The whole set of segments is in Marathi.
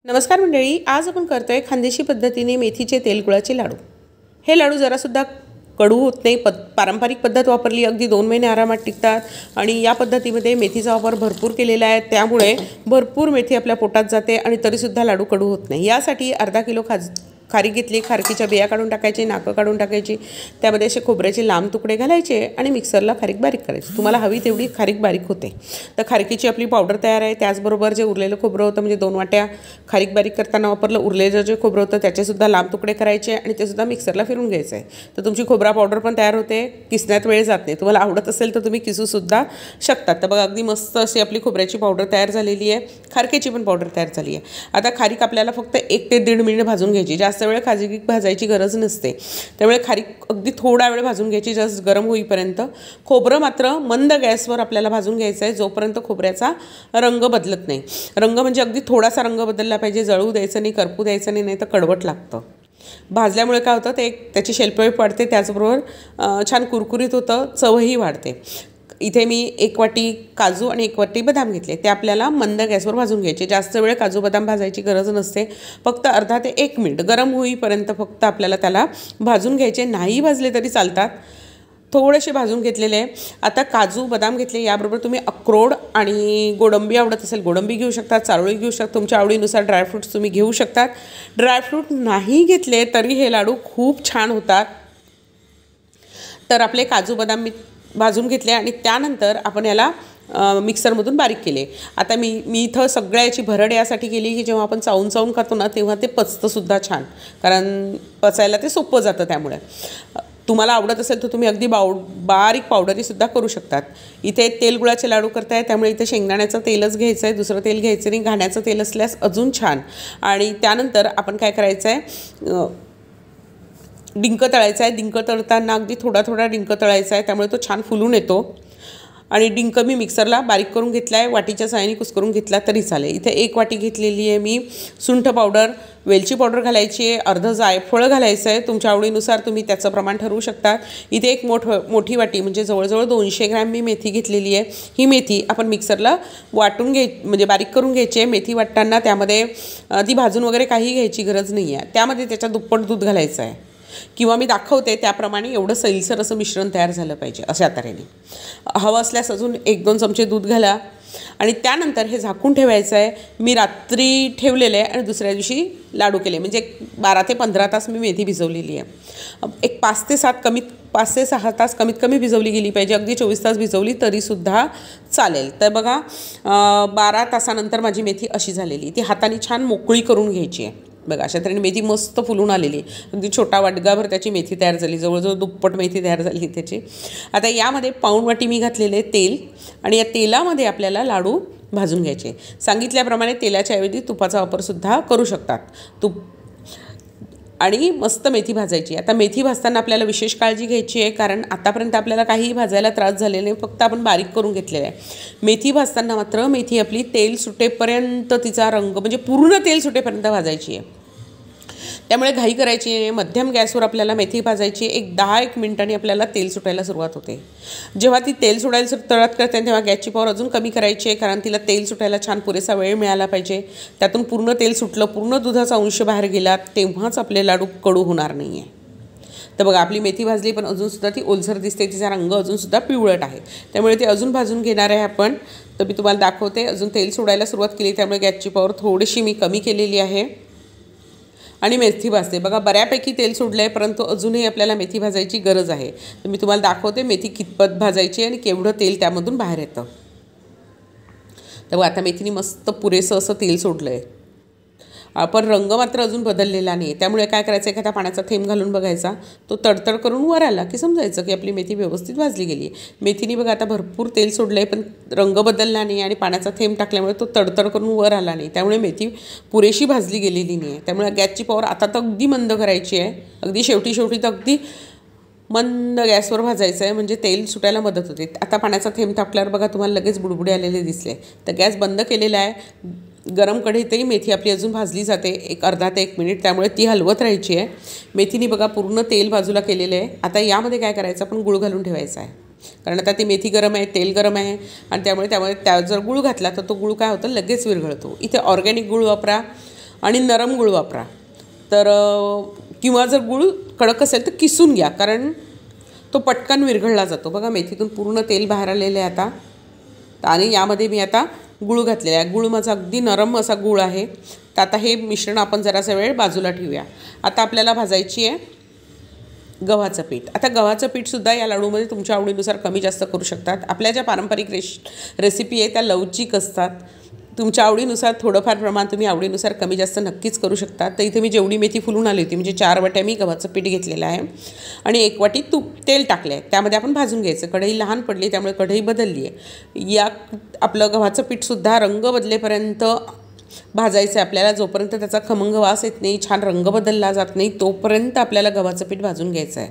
नमस्कार मंडळी, आज आपण करतोय खानदेशी पद्धतीने मेथीचे तेल गुळाचे लाडू। हे लाडू जरासुद्धा कडू होत नाही। पारंपरिक पद्धत वापरली अगदी 2 महिने आरामात टिकतात आणि या पद्धतीमध्ये मेथीचा वापर भरपूर केलेला आहे, त्यामुळे भरपूर मेथी आपल्या पोटात जाते आणि तरीसुद्धा लाडू कडू होत नाही। यासाठी अर्धा किलो खारीक घेतली, खारकीच्या बिया काढून टाकायचे, नाकं काढून टाकायची, त्यामध्ये असे खोबऱ्याचे लांब तुकडे घालायचे आणि मिक्सरला खारीक बारीक करायची। तुम्हाला हवी तेवढी खारीक बारीक होते। तर खारकीची आपली पावडर तयार आहे। त्याचबरोबर जे उरलेलं खोबरं होतं, म्हणजे 2 वाट्या खारीक बारीक करताना वापरलं उरलेलं जे खोबरं होतं त्याचेसुद्धा लांब तुकडे करायचे आणि ते सुद्धा मिक्सरला फिरून घ्यायचं आहे। तर तुमची खोबरा पावडर पण तयार होते, किसण्यात वेळ जात नाही। तुम्हाला आवडत असेल तर तुम्ही किसूसुद्धा शकतात। तर बघा अगदी मस्त अशी आपली खोबऱ्याची पावडर तयार झालेली आहे, खारकेची पण पावडर तयार झाली आहे। आता खारीक आपल्याला फक्त 1 ते 1.5 मिनिट भाजून घ्यायची, जास्त वेळ खारीक भाजायची गरज नसते। त्यामुळे खारीक अगदी थोडा वेळ भाजून घ्यायची, जस्ट गरम होईपर्यंत। खोबरं मात्र मंद गॅसवर आपल्याला भाजून घ्यायचं आहे, जोपर्यंत खोबऱ्याचा रंग बदलत नाही। रंग म्हणजे अगदी थोडासा रंग बदलला पाहिजे, जळू द्यायचं नाही, करपू द्यायचं नाही, नाही तर कडवट लागतं। भाजल्यामुळे काय होतं, ते त्याची शेल्फलाईफ वाढते, त्याचबरोबर छान कुरकुरीत होतं, चवही वाढते। इथे मी 1 वाटी काजू आणि 1 वाटी बदाम घेतले, ते आपल्याला मंद गॅसवर भाजून घ्यायचे। जास्त वेळ काजू बदाम भाजायची गरज नसते, फक्त अर्धा ते 1 मिनिट गरम होईपर्यंत फक्त आपल्याला त्याला भाजून घ्यायचे। नाही भाजले तरी चालतात, थोडेसे भाजून घेतलेले आहे। आता काजू बदाम घेतले, याबरोबर तुम्ही अक्रोड आणि गोडंबी आवडत असेल गोडंबी घेऊ शकता, चारोळी घेऊ शकता, तुमच्या आवडीनुसार ड्रायफ्रूट्स तुम्ही घेऊ शकतात। ड्रायफ्रूट नाही घेतले तरी हे लाडू खूप छान होतात। तर आपले काजू बदाम मी भाजून घेतले आणि त्यानंतर आपण याला मिक्सरमधून बारीक केले। आता मी इथं सगळ्या याची भरड यासाठी केली की जेव्हा आपण चावून चावून खातो ना, तेव्हा ते पचतंसुद्धा छान, कारण पचायला ते सोपं जातं। त्यामुळे तुम्हाला आवडत असेल तर तुम्ही अगदी बारीक पावडरीसुद्धा करू शकतात। इथे तेल गुळाचे लाडू करताय, त्यामुळे इथे शेंगदाण्याचं तेलच घ्यायचं आहे, दुसरं तेल घ्यायचं नाही। घाण्याचं तेल असल्यास अजून छान। आणि त्यानंतर आपण काय करायचं आहे, डिंक तळायचा आहे। डिंक तळताना अगदी थोडा थोडा डिंक तळायचा आहे, त्यामुळे तो छान फुलून येतो। आणि डिंक मी मिक्सरला बारीक करून घेतला आहे, वाटीच्या साहाय्याने कुस्करून घेतला तरी चालेल। इथे 1 वाटी घेतलेली आहे मी सुंठ पावडर, वेलची पावडर घालायची आहे, अर्ध जायफळ घालायचं आहे, तुमच्या आवडीनुसार तुम्ही त्याचं प्रमाण ठरवू शकता। इथे 1 मोठी वाटी म्हणजे जवळजवळ 200 ग्रॅम मी मेथी घेतलेली आहे। ही मेथी आपण मिक्सरला वाटून म्हणजे बारीक करून घ्यायची आहे। मेथी वाटताना त्यामध्ये ती भाजून वगैरे काही घ्यायची गरज नाही आहे, त्यामध्ये त्याच्या दुप्पट दूध घालायचं आहे, किंवा मी दाखवते त्याप्रमाणे एवढं सैलसर असं मिश्रण तयार झालं पाहिजे। अशा तऱ्हेने हवं असल्यास अजून 1-2 चमचे दूध घाला आणि त्यानंतर हे झाकून ठेवायचं आहे। मी रात्री ठेवलेलं आहे आणि दुसऱ्या दिवशी लाडू केले, म्हणजे 12 ते 15 तास मी मेथी भिजवलेली आहे। एक 5 ते 6 तास कमीत कमी भिजवली गेली पाहिजे, अगदी 24 तास भिजवली तरीसुद्धा चालेल। तर बघा 12 तासानंतर माझी मेथी अशी झालेली, ती हाताने छान मोकळी करून घ्यायची आहे। बघा अशा तऱ्हेने मेथी मस्त फुलून आलेली, अगदी छोटा वाटगाभर त्याची मेथी तयार झाली, जवळजवळ दुप्पट मेथी तयार झाली त्याची। आता यामध्ये पाऊण वाटी मी घातलेले तेल आणि या तेलामध्ये आपल्याला लाडू भाजून घ्यायचे। सांगितल्याप्रमाणे तेलाच्या ऐवजी तुपाचा वापरसुद्धा करू शकतात। तूप आणि मस्त मेथी भाजायची। आता मेथी भाजताना आपल्याला विशेष काळजी घ्यायची आहे, कारण आतापर्यंत आपल्याला काहीही भाजायला त्रास झालेला नाही, फक्त आपण बारीक करून घेतलेला आहे। मेथी भाजताना मात्र मेथी आपली तेल सुटेपर्यंत, तिचा रंग म्हणजे पूर्ण तेल सुटेपर्यंत भाजायची आहे, त्यामुळे घाई करायची आहे। मध्यम गॅसवर आपल्याला मेथी भाजायची, 10-1 मिनिटांनी आपल्याला तेल सुटायला सुरुवात होते। जेव्हा ती तेल सुटायला तळत करते तेव्हा गॅसची पॉवर अजून कमी करायची आहे, कारण तिला तेल सुटायला छान पुरेसा वेळ मिळाला पाहिजे। त्यातून पूर्ण तेल सुटलं, पूर्ण दुधाचा अंश बाहेर गेला, तेव्हाच आपले लाडू कडू होणार नाही आहे। तर बघा आपली मेथी भाजली, पण अजूनसुद्धा ती ओलसर दिसते, तिचा रंग अजूनसुद्धा पिवळट आहे, त्यामुळे ती अजून भाजून घेणार आहे आपण। तर मी तुम्हाला दाखवते, अजून तेल सोडायला सुरुवात केली, त्यामुळे गॅसची पॉवर थोडीशी मी कमी केलेली आहे आणि मेथी भाजते। बघा बऱ्यापैकी तेल सोडलं आहे, परंतु अजूनही आपल्याला मेथी भाजायची गरज आहे। तर मी तुम्हाला दाखवते मेथी कितपत भाजायची आणि केवढं तेल त्यामधून बाहेर येतं। तर आता मेथीने मस्त पुरेसं असं तेल सोडलं आहे, पण रंग मात्र अजून बदललेला नाही, त्यामुळे काय करायचं, एखादा पाण्याचा थेंब घालून बघायचा, तो तडतड करून वर आला की समजायचं की आपली मेथी व्यवस्थित भाजली गेली आहे। मेथीने बघा आता भरपूर तेल सोडलं आहे, पण रंग बदलला नाही आणि पाण्याचा थेंब टाकल्यामुळे तो तडतड करून वर आला नाही, त्यामुळे मेथी पुरेशी भाजली गेलेली नाही आहे। त्यामुळे गॅसची पॉवर आता तर अगदी मंद करायची आहे, अगदी शेवटी तर अगदी मंद गॅसवर भाजायचं आहे, म्हणजे तेल सुटायला मदत होते। आता पाण्याचा थेंब टाकल्यावर बघा तुम्हाला लगेच बुडबुडे आलेले दिसले, तर गॅस बंद केलेला आहे। गरम कढईतही मेथी आपली अजून भाजली जाते, एक अर्धा ते 1 मिनिट, त्यामुळे ती हलवत राहायची आहे। मेथीने बघा पूर्ण तेल बाजूला केलेलं आहे। आता यामध्ये काय करायचं, आपण गूळ घालून ठेवायचा आहे, कारण आता ती मेथी गरम आहे, तेल गरम आहे आणि त्यामुळे त्यात जर गूळ घातला तर तो गूळ काय होतं, लगेच विरघळतो। इथे ऑर्गॅनिक गूळ वापरा, आणि नरम गूळ वापरा. तर किंवा जर गूळ कडक असेल तर किसून घ्या, कारण तो पटकन विरघळला जातो. बघा मेथीतून पूर्ण तेल बाहेर आलेलं आहे आता. आणि यामध्ये मी आता गूळ घातलेला आहे. गूळ माझा अगदी नरम असा गूळ आहे. तर आता हे मिश्रण आपण जरासा वेळ बाजूला ठेवूया. आता आपल्याला भाजायची आहे गव्हाचं पीठ. आता गव्हाचं पीठसुद्धा या लाडूमध्ये तुमच्या आवडीनुसार कमी जास्त करू शकतात. आपल्या ज्या पारंपरिक रेसिपी आहे त्या लवचिक असतात. तुमच्या आवडीनुसार थोडंफार प्रमाण तुम्ही आवडीनुसार कमी जास्त नक्कीच करू शकता. तर इथे मी जेवढी मेथी फुलून आली होती म्हणजे 4 वाट्या मी गव्हाचं पीठ घेतलेलं आहे आणि 1 वाटी तेल टाकलं आहे. त्यामध्ये आपण भाजून घ्यायचं. कढई लहान पडली त्यामुळे कढई बदलली आहे. या आपलं गव्हाचं पीठसुद्धा रंग बदलेपर्यंत भाजायचं आहे आपल्याला. जोपर्यंत त्याचा खमंग वास येत नाही, छान रंग बदलला जात नाही, तोपर्यंत आपल्याला गव्हाचं पीठ भाजून घ्यायचं आहे.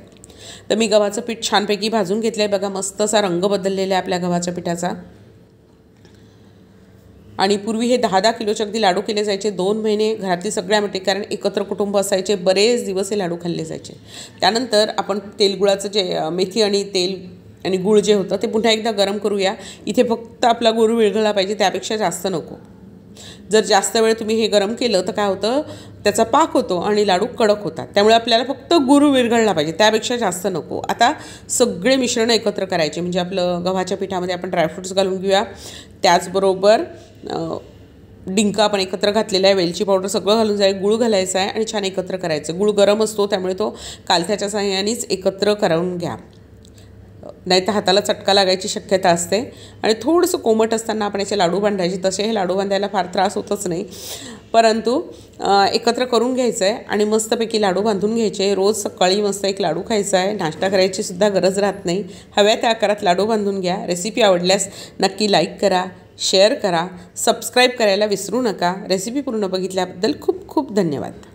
तर मी गव्हाचं पीठ छानपैकी भाजून घेतलं आहे. बघा मस्त असा रंग बदललेला आहे आपल्या गव्हाच्या पिठाचा. आणि पूर्वी हे 10-10 किलोचे अगदी लाडू केले जायचे. 2 महिने घरातली सगळ्यामध्ये, कारण एकत्र कुटुंब असायचे, बरेच दिवस हे लाडू खाल्ले जायचे. त्यानंतर आपण तेलगुळाचं जे मेथी आणि तेल आणि गूळ जे होतं ते पुन्हा एकदा गरम करूया. इथे फक्त आपला गूळ विरघळला पाहिजे, त्यापेक्षा जास्त नको. जर जास्त वेळ तुम्ही हे गरम केलं तर काय होतं, त्याचा पाक होतो आणि लाडू कडक होतात. त्यामुळे आपल्याला फक्त गूळ विरघळला पाहिजे, त्यापेक्षा जास्त नको. आता सगळे मिश्रण एकत्र करायचे. म्हणजे आपलं गव्हाच्या पिठामध्ये आपण ड्रायफ्रूट्स घालून घेऊया. त्याचबरोबर डिंक आपण एकत्र घातलेला आहे, वेलची पावडर सगळं घालून जाईल, गूळ घालायचा आहे आणि छान एकत्र करायचं. गूळ गरम असतो त्यामुळे तो कालथ्याच्या साहाय्यानेच एकत्र करून घ्या, नाही तर हाताला चटका लागायची शक्यता असते. आणि थोडंसं कोमट असताना आपण याचे लाडू बांधायचे. तसे हे लाडू बांधायला फार त्रास होतच नाही, परंतु एकत्र करून घ्यायचं आहे आणि मस्तपैकी लाडू बांधून घ्यायचे. रोज सकाळी मस्त एक लाडू खायचा आहे, नाश्ता करायची सुद्धा गरज राहत नाही. हव्या त्या आकारात लाडू बांधून घ्या. रेसिपी आवडल्यास नक्की लाईक करा, शेअर करा, सबस्क्राईब करायला विसरू नका. रेसिपी पूर्ण बघितल्याबद्दल खूप खूप धन्यवाद.